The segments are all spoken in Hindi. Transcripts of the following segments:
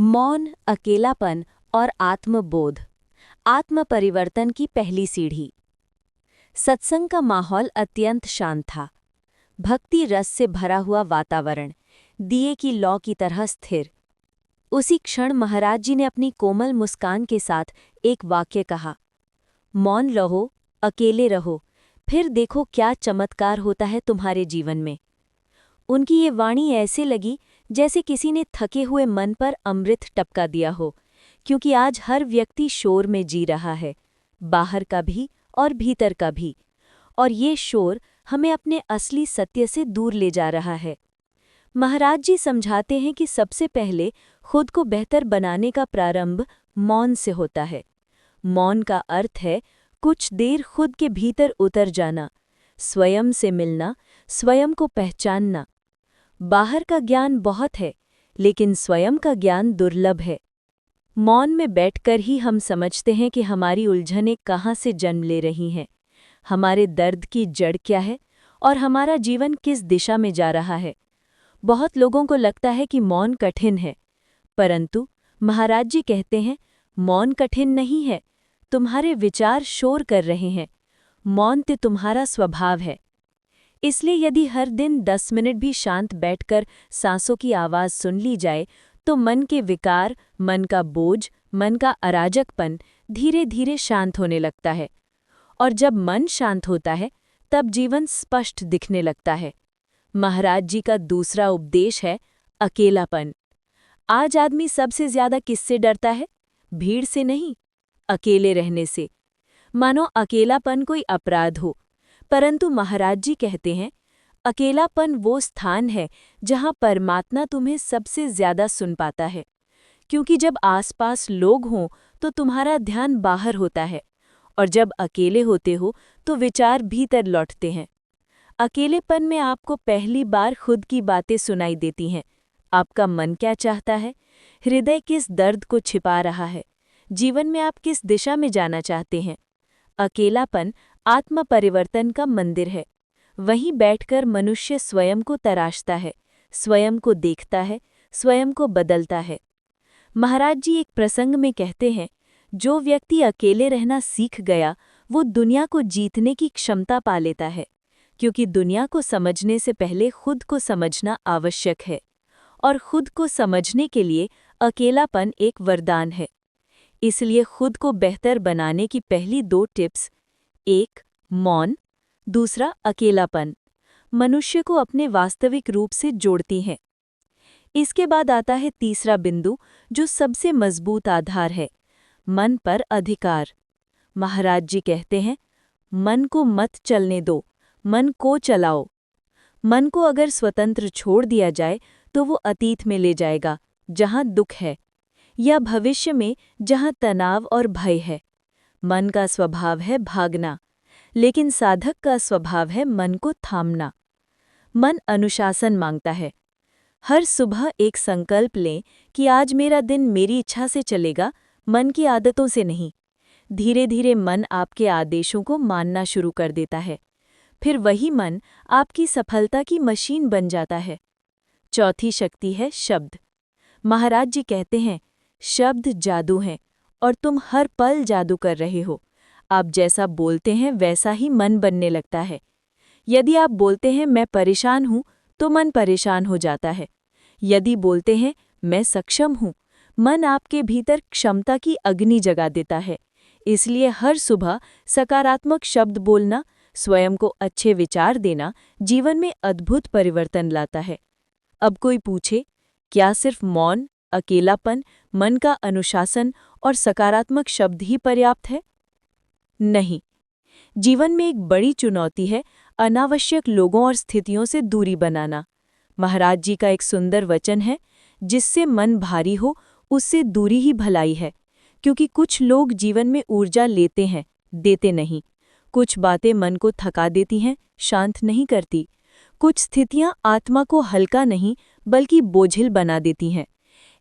मौन, अकेलापन और आत्मबोध, आत्म परिवर्तन की पहली सीढ़ी। सत्संग का माहौल अत्यंत शांत था। भक्ति रस से भरा हुआ वातावरण, दिए की लौ की तरह स्थिर। उसी क्षण महाराज जी ने अपनी कोमल मुस्कान के साथ एक वाक्य कहा, मौन रहो, अकेले रहो, फिर देखो क्या चमत्कार होता है तुम्हारे जीवन में। उनकी ये वाणी ऐसे लगी जैसे किसी ने थके हुए मन पर अमृत टपका दिया हो, क्योंकि आज हर व्यक्ति शोर में जी रहा है, बाहर का भी और भीतर का भी, और ये शोर हमें अपने असली सत्य से दूर ले जा रहा है। महाराज जी समझाते हैं कि सबसे पहले खुद को बेहतर बनाने का प्रारंभ मौन से होता है। मौन का अर्थ है कुछ देर खुद के भीतर उतर जाना, स्वयं से मिलना, स्वयं को पहचानना। बाहर का ज्ञान बहुत है, लेकिन स्वयं का ज्ञान दुर्लभ है। मौन में बैठकर ही हम समझते हैं कि हमारी उलझनें कहाँ से जन्म ले रही हैं, हमारे दर्द की जड़ क्या है और हमारा जीवन किस दिशा में जा रहा है। बहुत लोगों को लगता है कि मौन कठिन है, परंतु महाराज जी कहते हैं, मौन कठिन नहीं है, तुम्हारे विचार शोर कर रहे हैं। मौन तो तुम्हारा स्वभाव है। इसलिए यदि हर दिन 10 मिनट भी शांत बैठकर सांसों की आवाज़ सुन ली जाए, तो मन के विकार, मन का बोझ, मन का अराजकपन धीरे धीरे शांत होने लगता है। और जब मन शांत होता है, तब जीवन स्पष्ट दिखने लगता है। महाराज जी का दूसरा उपदेश है अकेलापन। आज आदमी सबसे ज्यादा किससे डरता है? भीड़ से नहीं, अकेले रहने से। मानो अकेलापन कोई अपराध हो, परंतु महाराज जी कहते हैं, अकेलापन वो स्थान है जहाँ परमात्मा तुम्हें सबसे ज्यादा सुन पाता है, क्योंकि जब आसपास लोग हों तो तुम्हारा ध्यान बाहर होता है, और जब अकेले होते हो तो विचार भीतर लौटते हैं। अकेलेपन में आपको पहली बार खुद की बातें सुनाई देती हैं। आपका मन क्या चाहता है, हृदय किस दर्द को छिपा रहा है, जीवन में आप किस दिशा में जाना चाहते हैं। अकेलापन आत्म परिवर्तन का मंदिर है। वहीं बैठकर मनुष्य स्वयं को तराशता है, स्वयं को देखता है, स्वयं को बदलता है। महाराज जी एक प्रसंग में कहते हैं, जो व्यक्ति अकेले रहना सीख गया, वो दुनिया को जीतने की क्षमता पा लेता है, क्योंकि दुनिया को समझने से पहले खुद को समझना आवश्यक है, और खुद को समझने के लिए अकेलापन एक वरदान है। इसलिए खुद को बेहतर बनाने की पहली 2 टिप्स, 1 मौन, दूसरा अकेलापन, मनुष्य को अपने वास्तविक रूप से जोड़ती हैं। इसके बाद आता है तीसरा बिंदु, जो सबसे मजबूत आधार है, मन पर अधिकार। महाराज जी कहते हैं, मन को मत चलने दो, मन को चलाओ। मन को अगर स्वतंत्र छोड़ दिया जाए तो वो अतीत में ले जाएगा जहाँ दुख है, या भविष्य में जहाँ तनाव और भय है। मन का स्वभाव है भागना, लेकिन साधक का स्वभाव है मन को थामना। मन अनुशासन मांगता है। हर सुबह एक संकल्प लें कि आज मेरा दिन मेरी इच्छा से चलेगा, मन की आदतों से नहीं। धीरे धीरे मन आपके आदेशों को मानना शुरू कर देता है। फिर वही मन आपकी सफलता की मशीन बन जाता है। चौथी शक्ति है शब्द। महाराज जी कहते हैं, शब्द जादू हैं और तुम हर पल जादू कर रहे हो। आप जैसा बोलते हैं वैसा ही मन बनने लगता है। यदि आप बोलते हैं मैं परेशान हूँ, तो मन परेशान हो जाता है। यदि बोलते हैं मैं सक्षम हूँ, मन आपके भीतर क्षमता की अग्नि जगा देता है। इसलिए हर सुबह सकारात्मक शब्द बोलना, स्वयं को अच्छे विचार देना जीवन में अद्भुत परिवर्तन लाता है। अब कोई पूछे, क्या सिर्फ मौन, अकेलापन, मन का अनुशासन और सकारात्मक शब्द ही पर्याप्त है? नहीं। जीवन में एक बड़ी चुनौती है अनावश्यक लोगों और स्थितियों से दूरी बनाना। महाराज जी का एक सुंदर वचन है, जिससे मन भारी हो उससे दूरी ही भलाई है, क्योंकि कुछ लोग जीवन में ऊर्जा लेते हैं, देते नहीं। कुछ बातें मन को थका देती हैं, शांत नहीं करती। कुछ स्थितियां आत्मा को हल्का नहीं बल्कि बोझिल बना देती हैं।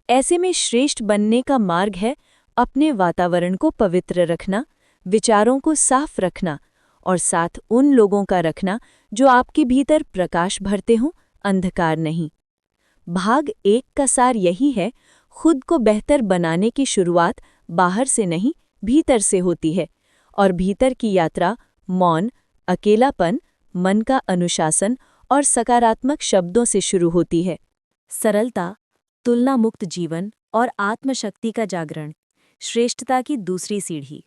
ऐसे में श्रेष्ठ बनने का मार्ग है अपने वातावरण को पवित्र रखना, विचारों को साफ रखना, और साथ उन लोगों का रखना जो आपके भीतर प्रकाश भरते हों, अंधकार नहीं। भाग 1 का सार यही है, खुद को बेहतर बनाने की शुरुआत बाहर से नहीं, भीतर से होती है, और भीतर की यात्रा मौन, अकेलापन, मन का अनुशासन और सकारात्मक शब्दों से शुरू होती है। सरलता, तुलना मुक्त जीवन और आत्मशक्ति का जागरण, श्रेष्ठता की दूसरी सीढ़ी।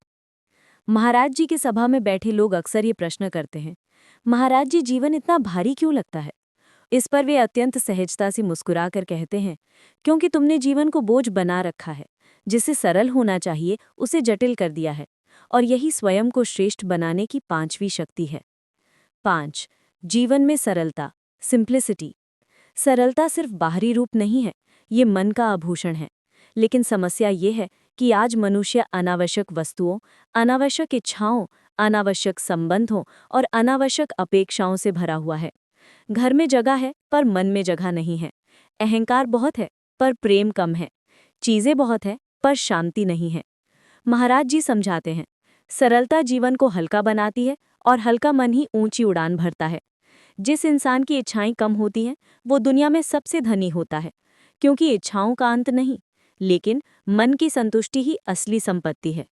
महाराज जी की सभा में बैठे लोग अक्सर ये प्रश्न करते हैं, महाराज जी, जीवन इतना भारी क्यों लगता है? इस पर वे अत्यंत सहजता से मुस्कुराकर कहते हैं, क्योंकि तुमने जीवन को बोझ बना रखा है, जिसे सरल होना चाहिए उसे जटिल कर दिया है, और यही स्वयं को श्रेष्ठ बनाने की 5वीं शक्ति है। 5. जीवन में सरलता, सिंप्लिसिटी। सरलता सिर्फ बाहरी रूप नहीं है, ये मन का आभूषण है। लेकिन समस्या ये है कि आज मनुष्य अनावश्यक वस्तुओं, अनावश्यक इच्छाओं, अनावश्यक संबंधों और अनावश्यक अपेक्षाओं से भरा हुआ है। घर में जगह है पर मन में जगह नहीं है। अहंकार बहुत है पर प्रेम कम है। चीजें बहुत है पर शांति नहीं है। महाराज जी समझाते हैं, सरलता जीवन को हल्का बनाती है और हल्का मन ही ऊंची उड़ान भरता है। जिस इंसान की इच्छाएं कम होती हैं, वो दुनिया में सबसे धनी होता है, क्योंकि इच्छाओं का अंत नहीं, लेकिन मन की संतुष्टि ही असली संपत्ति है।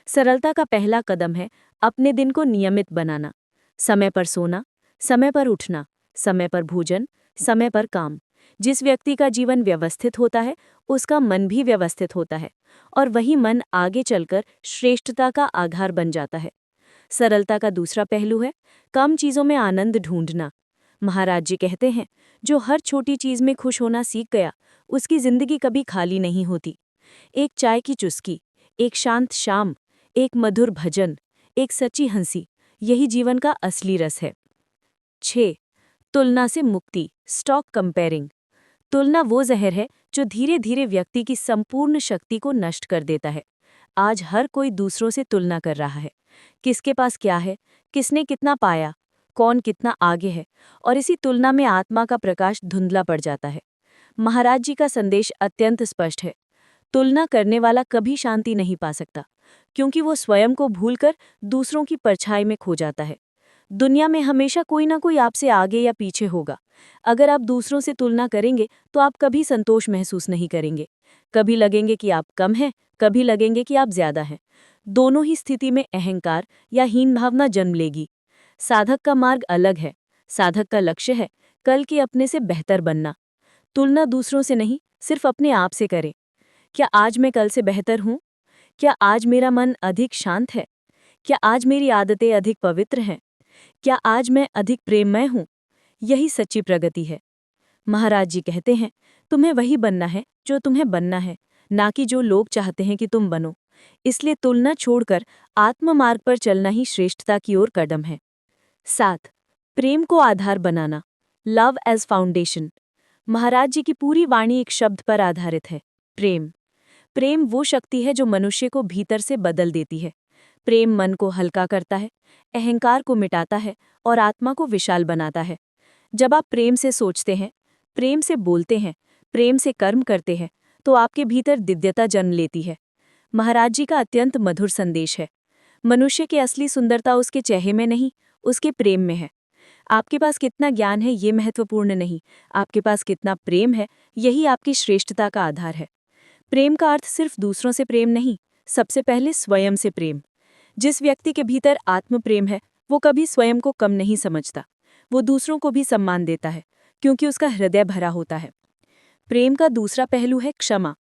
सरलता का पहला कदम है अपने दिन को नियमित बनाना। समय पर सोना, समय पर उठना, समय पर भोजन, समय पर काम। जिस व्यक्ति का जीवन व्यवस्थित होता है, उसका मन भी व्यवस्थित होता है, और वही मन आगे चलकर श्रेष्ठता का आधार बन जाता है। सरलता का दूसरा पहलू है कम चीजों में आनंद ढूंढना। महाराज जी कहते हैं, जो हर छोटी चीज में खुश होना सीख गया, उसकी जिंदगी कभी खाली नहीं होती। एक चाय की चुस्की, एक शांत शाम, एक मधुर भजन, एक सच्ची हंसी, यही जीवन का असली रस है। 6. तुलना से मुक्ति, स्टॉप कंपेयरिंग। तुलना वो जहर है जो धीरे धीरे व्यक्ति की संपूर्ण शक्ति को नष्ट कर देता है। आज हर कोई दूसरों से तुलना कर रहा है, किसके पास क्या है, किसने कितना पाया, कौन कितना आगे है, और इसी तुलना में आत्मा का प्रकाश धुंधला पड़ जाता है। महाराज जी का संदेश अत्यंत स्पष्ट है, तुलना करने वाला कभी शांति नहीं पा सकता, क्योंकि वो स्वयं को भूलकर दूसरों की परछाई में खो जाता है। दुनिया में हमेशा कोई ना कोई आपसे आगे या पीछे होगा। अगर आप दूसरों से तुलना करेंगे तो आप कभी संतोष महसूस नहीं करेंगे। कभी लगेंगे कि आप कम हैं, कभी लगेंगे कि आप ज्यादा हैं। दोनों ही स्थिति में अहंकार या हीन भावना जन्म लेगी। साधक का मार्ग अलग है। साधक का लक्ष्य है कल के अपने से बेहतर बनना। तुलना दूसरों से नहीं, सिर्फ अपने आप से करें। क्या आज मैं कल से बेहतर हूँ? क्या आज मेरा मन अधिक शांत है? क्या आज मेरी आदतें अधिक पवित्र हैं? क्या आज मैं अधिक प्रेममय हूँ? यही सच्ची प्रगति है। महाराज जी कहते हैं, तुम्हें वही बनना है जो तुम्हें बनना है, ना कि जो लोग चाहते हैं कि तुम बनो। इसलिए तुलना छोड़कर आत्म मार्ग पर चलना ही श्रेष्ठता की ओर कदम है। 7. प्रेम को आधार बनाना, लव एज फाउंडेशन। महाराज जी की पूरी वाणी एक शब्द पर आधारित है, प्रेम। प्रेम वो शक्ति है जो मनुष्य को भीतर से बदल देती है। प्रेम मन को हल्का करता है, अहंकार को मिटाता है और आत्मा को विशाल बनाता है। जब आप प्रेम से सोचते हैं, प्रेम से बोलते हैं, प्रेम से कर्म करते हैं, तो आपके भीतर दिव्यता जन्म लेती है। महाराज जी का अत्यंत मधुर संदेश है, मनुष्य की असली सुंदरता उसके चेहरे में नहीं, उसके प्रेम में है। आपके पास कितना ज्ञान है ये महत्वपूर्ण नहीं, आपके पास कितना प्रेम है यही आपकी श्रेष्ठता का आधार है। प्रेम का अर्थ सिर्फ दूसरों से प्रेम नहीं, सबसे पहले स्वयं से प्रेम। जिस व्यक्ति के भीतर आत्म प्रेम है, वो कभी स्वयं को कम नहीं समझता। वो दूसरों को भी सम्मान देता है, क्योंकि उसका हृदय भरा होता है। प्रेम का दूसरा पहलू है क्षमा।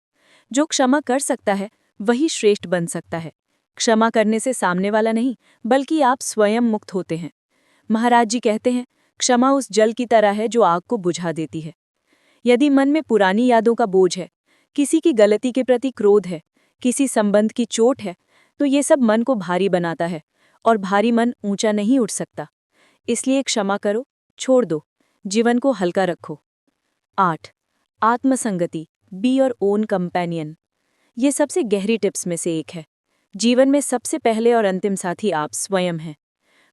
जो क्षमा कर सकता है, वही श्रेष्ठ बन सकता है। क्षमा करने से सामने वाला नहीं, बल्कि आप स्वयं मुक्त होते हैं। महाराज जी कहते हैं, क्षमा उस जल की तरह है जो आग को बुझा देती है। यदि मन में पुरानी यादों का बोझ है, किसी की गलती के प्रति क्रोध है, किसी संबंध की चोट है, तो ये सब मन को भारी बनाता है, और भारी मन ऊंचा नहीं उठ सकता। इसलिए क्षमा करो, छोड़ दो, जीवन को हल्का रखो। 8. आत्मसंगति, बी योर ओन कंपेनियन। ये सबसे गहरी टिप्स में से एक है। जीवन में सबसे पहले और अंतिम साथी आप स्वयं हैं।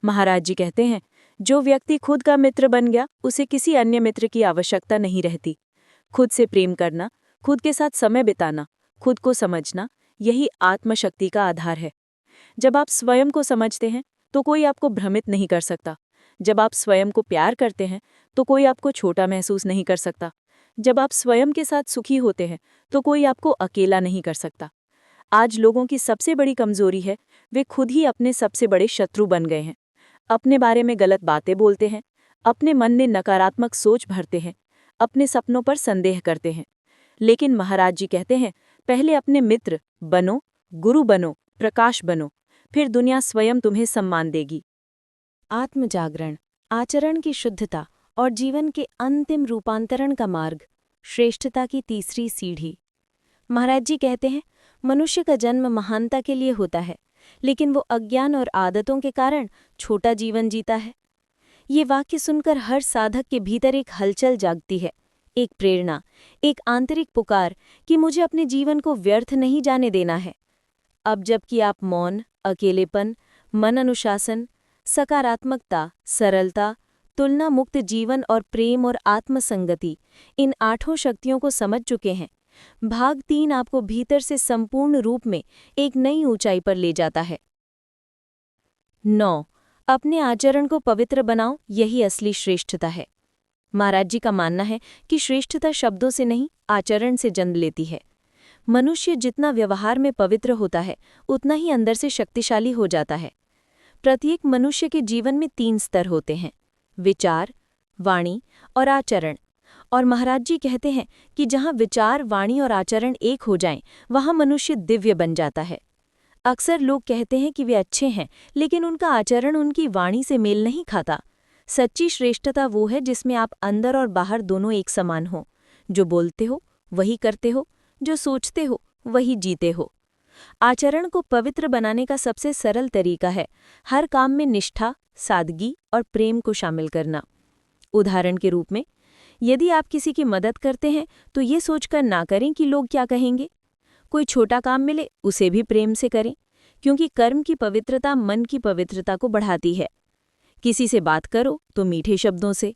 महाराज जी कहते हैं, जो व्यक्ति खुद का मित्र बन गया, उसे किसी अन्य मित्र की आवश्यकता नहीं रहती। खुद से प्रेम करना, खुद के साथ समय बिताना, खुद को समझना, यही आत्मशक्ति का आधार है। जब आप स्वयं को समझते हैं तो कोई आपको भ्रमित नहीं कर सकता। जब आप स्वयं को प्यार करते हैं तो कोई आपको छोटा महसूस नहीं कर सकता। जब आप स्वयं के साथ सुखी होते हैं तो कोई आपको अकेला नहीं कर सकता। आज लोगों की सबसे बड़ी कमजोरी है, वे खुद ही अपने सबसे बड़े शत्रु बन गए हैं। अपने बारे में गलत बातें बोलते हैं, अपने मन में नकारात्मक सोच भरते हैं, अपने सपनों पर संदेह करते हैं। लेकिन महाराज जी कहते हैं, पहले अपने मित्र बनो, गुरु बनो, प्रकाश बनो, फिर दुनिया स्वयं तुम्हें सम्मान देगी। आत्मजागरण, आचरण की शुद्धता और जीवन के अंतिम रूपांतरण का मार्ग, श्रेष्ठता की तीसरी सीढ़ी। महाराज जी कहते हैं, मनुष्य का जन्म महानता के लिए होता है, लेकिन वो अज्ञान और आदतों के कारण छोटा जीवन जीता है। ये वाक्य सुनकर हर साधक के भीतर एक हलचल जागती है, एक प्रेरणा, एक आंतरिक पुकार कि मुझे अपने जीवन को व्यर्थ नहीं जाने देना है। अब जबकि आप मौन, अकेलेपन, मन अनुशासन, सकारात्मकता, सरलता, तुलना मुक्त जीवन और प्रेम और आत्मसंगति, इन 8 शक्तियों को समझ चुके हैं, भाग 3 आपको भीतर से संपूर्ण रूप में एक नई ऊंचाई पर ले जाता है। 9. अपने आचरण को पवित्र बनाओ, यही असली श्रेष्ठता है। महाराज जी का मानना है कि श्रेष्ठता शब्दों से नहीं, आचरण से जन्म लेती है। मनुष्य जितना व्यवहार में पवित्र होता है, उतना ही अंदर से शक्तिशाली हो जाता है। प्रत्येक मनुष्य के जीवन में 3 स्तर होते हैं, विचार, वाणी और आचरण। और महाराज जी कहते हैं कि जहाँ विचार, वाणी और आचरण एक हो जाएं, वहाँ मनुष्य दिव्य बन जाता है। अक्सर लोग कहते हैं कि वे अच्छे हैं, लेकिन उनका आचरण उनकी वाणी से मेल नहीं खाता। सच्ची श्रेष्ठता वो है जिसमें आप अंदर और बाहर दोनों एक समान हो। जो बोलते हो वही करते हो, जो सोचते हो वही जीते हो। आचरण को पवित्र बनाने का सबसे सरल तरीका है हर काम में निष्ठा, सादगी और प्रेम को शामिल करना। उदाहरण के रूप में, यदि आप किसी की मदद करते हैं तो ये सोचकर ना करें कि लोग क्या कहेंगे। कोई छोटा काम मिले उसे भी प्रेम से करें, क्योंकि कर्म की पवित्रता मन की पवित्रता को बढ़ाती है। किसी से बात करो तो मीठे शब्दों से,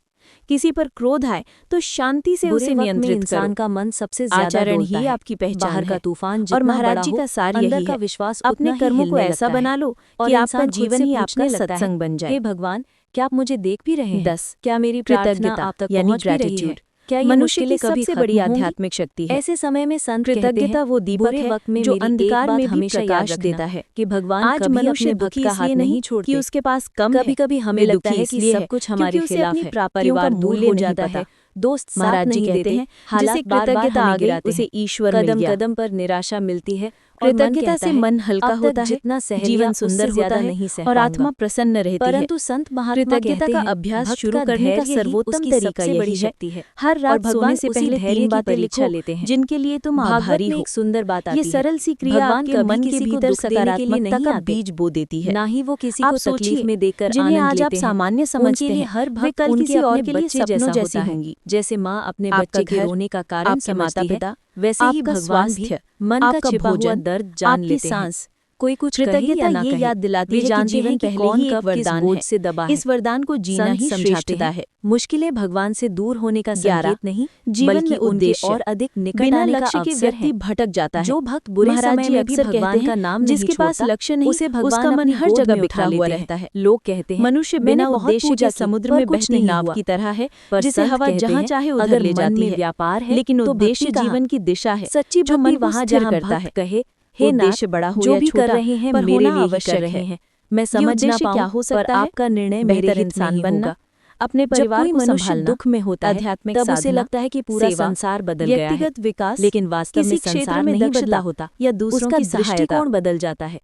किसी पर क्रोध आए तो शांति से उसे नियंत्रित करो। इंसान का मन सबसे ज्यादा आचरण डोलता ही है। आपकी पहचान बाहर है। का तूफान और जितना महाराज बड़ा जी हो, का सार अंदर यही का है, विश्वास अपने उतना ही कर्मों को हिलने ऐसा लगता है। बना लो और कि आपका इंसान खुद जीवन से ही पूछने आपका लगता है, सत्संग बन जाए। हे भगवान, क्या आप मुझे देख भी रहे हैं? 10. क्या मेरी प्रार्थना कृतज्ञता आप तक यानी पहुंच भी रही है? ग्रेटिट्यूड क्या ये मनुष्य मुश्किलें की कभी सबसे खत्म बड़ी होंगी? आध्यात्मिक शक्ति है। ऐसे समय में संत कहते कृतज्ञता हैं, वो दीपक बुरे है वक्त में जो मेरी एक अंधकार बात में भी हमेशा याद प्रकाश रखना देता है कि भगवान आज कभी मनुष्य अपने भक्त दुखी का हाथ इसलिए नहीं नहीं छोड़ते। कि उसके पास कम है, कभी कभी हमें वे लगता दुखी है कि इसलिए सब है कुछ हमारे क्योंकि उसे खिलाफ अपनी है, प्राप्तियों का परिवार दूर मूल्य हो नहीं जाता पता। है, दोस्त साथ महाराज जी नहीं कहते देते, हैं, हालात जिसे बार-बार कृतज्ञता हमें आ गई गिराते उसे हैं, ईश्वर मिल कदम गया। कदम पर निराशा मिलती है और मन कृतज्ञता कहता से है, मन हल्का अब होता तक है, जितना सह लिया जीवन उससे सुंदर होता ज्यादा है नहीं सह और पाऊंगा। आत्मा प्रसन्न रहती है। परंतु संत महात्मा कृतज्ञता कहते का हैं, अभ्यास भक्त शुरू का करने का धैर्य ही सर्वोत्तम उसकी तरीका सबसे बड़ी यही है, शक्ति है। हर और रात भगवान सोने से उसी पहले धैर्य 3 की बातें परीक्षा लिखो लेते हैं। जिनके लिए तुम भागवत आभारी में हो। एक सुंदर बात ये आती है, सरल सी क्रिया भगवान आपके कभी मन के किसी को भीतर दुख देने के लिए सकारात्मकता नहीं का आते, बीज बो देती है। ना ही वो किसी आप को तकलीफ सोचिए, में देकर जिन्हें आनंद आज आप लेते हैं। सामान्य उनके समझते लिए हैं, हर वे भक्त कल उनके किसी और अपने के लिए बच्चे सपनों जैसा जैसी होता है। होंगी। जैसे माँ अपने आपका बच्चे के घर, रोने का कारण आपके समझती है, माता-पिता, वैसे ही आपका भगवान भी स्वास्थ्य, मन का आपका छिपा हुआ भोजन, दर्द जान आपकी लेते हैं। सांस। कोई कुछ कहे कृतज्ञता या ना ये कहे, याद दिलाती वे है कि जानते जीवन हैं कि पहले कौन ही एक कब किस वरदान बोझ है। से दबा है। इस वरदान को जीना संत ही समझाते श्रेष्ठता हैं, है। मुश्किलें भगवान से दूर होने का 11. संकेत नहीं, जीवन बल्कि में उनके उद्देश्य। और अधिक निकट बिना आने का लक्ष्य के अवसर व्यक्ति है। भटक जाता है। जो भक्त बुरे महाराज समय जी में भी अक्सर भगवान कहते का हैं, नाम नहीं जिसके पास छोड़ता, लक्ष्य नहीं उसे भगवान उसका मन अपनी हर गोद जगह में बिखरा उठा हुआ लेते हैं। रहता है। लोग कहते हैं, मनुष्य मैंने बिना बहुत उद्देश्य पूजा के की, समुद्र पर में कुछ बहती नहीं नाव हुआ। की तरह है, पर जिसे संत हवा कहते जहाँ हैं, चाहे उधर अगर ले मन जाती में है। व्यापार है लेकिन तो उद्देश्य भक्ति कहाँ? जीवन की दिशा है, सच्ची जो भक्ति मन को वहाँ स्थिर जहाँ करता भक्त है। कहे, हे नाथ, उद्देश्य बड़ा हो जो या भी कर छोटा, रहे हैं पर मेरे होना लिए ही आवश्यक कर रहे है। हैं। मैं ये समझ ना उद्देश्य क्या पाऊं, हो पर सकता है? आपका निर्णय मेरे बेहतर हित इंसान नहीं बनना, होगा। अपने जब परिवार कोई को मनुष्य संभालना, दुख में होता है, आध्यात्मिक तब उसे साधना, लगता है कि पूरा सेवा, संसार बदल गया है। व्यक्तिगत विकास, लेकिन वास्तव में किसी क्षेत्र संसार में नहीं बदला दक्षता होता, या दूसरों उसका की सहायता। दृष्टिकोण बदल जाता है।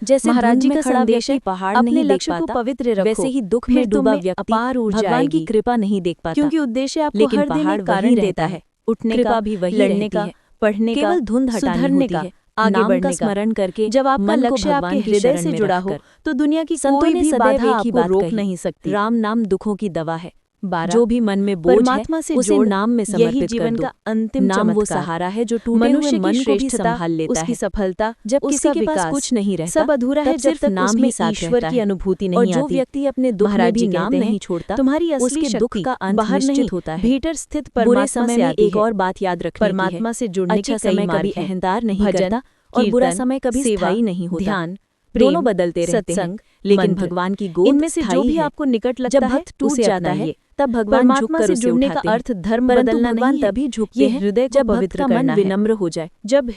जैसे महाराज धुंध जी में का खड़ा संदेश व्यक्ति है, पहाड़ अपने नहीं देख लक्ष्य को पाता, पवित्र रखो, वैसे ही दुख फिर में तुम डूबा में व्यक्ति अपार ऊर्जा भगवान की आएगी। कृपा नहीं देख पाता, क्योंकि उद्देश्य आपको लेकिन हर दिन पहाड़ एक वही कारण रहता देता है, है, उठने कृपा का, भी वही लड़ने रहती का, है। पढ़ने का, केवल धुंध हटानी सुधरने होती का, है, आगे नाम बढ़ने का का। स्मरण करके जब आपका मन को लक्ष्य आपके भगवान की हृदय शरण से में जुड़ा हो रखकर। तो दुनिया की संतों कोई ने भी सदैव बाधा एक ही आपको बात रोक कही, नहीं सकती। राम नाम दुखों की दवा है। 12. जो भी मन में बोझ है परमात्मा से उसे जोड़, नाम में यही समर्पित जीवन कर दो। का अंतिम नाम वो चमत्कार। सहारा है जो टूटे हुए मनुष्य मन की को भी श्रेष्ठता, संभाल लेता उसकी है। सफलता, जब किसी उसका के पास विकास, कुछ नहीं रहता, सब अधूरा है तब जब सिर्फ तक नाम उसमें ही साथ ईश्वर रहता की है। अनुभूति और नहीं जो आती। व्यक्ति अपने दुख में महाराज भी जी नाम कहते हैं, नहीं छोड़ता, तुम्हारी असली उसके दुख शक्ति का अंत बाहर नहीं, निश्चित होता है। भीतर स्थित बुरे परमात्मा समय से में आती एक है। और बात याद रखने की है, परमात्मा से जुड़ने अच्छा के कई समय मार्ग कभी हैं। अहंकार नहीं भजन, करता और बुरा कीर्तन, समय कभी सेवा, स्थायी नहीं होता। ध्यान, दोनों बदलते रहते हैं, सत्संग, लेकिन मंत्र, भगवान की गोद इनमें से जो स्थायी भी है। आपको निकट लगता जब है भक्त टूट उसे जाता है, अपनाइए। तब भगवान परमात्मा झुककर से उसे जुड़ने उठाते का हैं। अर्थ धर्म परंतु बदलना भगवान नहीं है, तभी झुकते ये हैं हृदय को जब भक्त पवित्र का मन करना है। विनम्र हो जाए। जब